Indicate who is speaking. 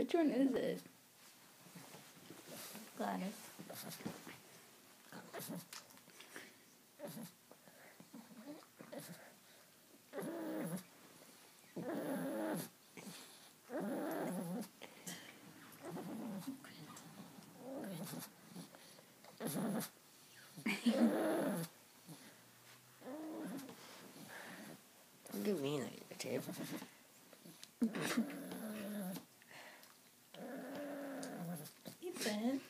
Speaker 1: Which one is it? Gladys.
Speaker 2: Don't give me a tip.
Speaker 1: Ethan.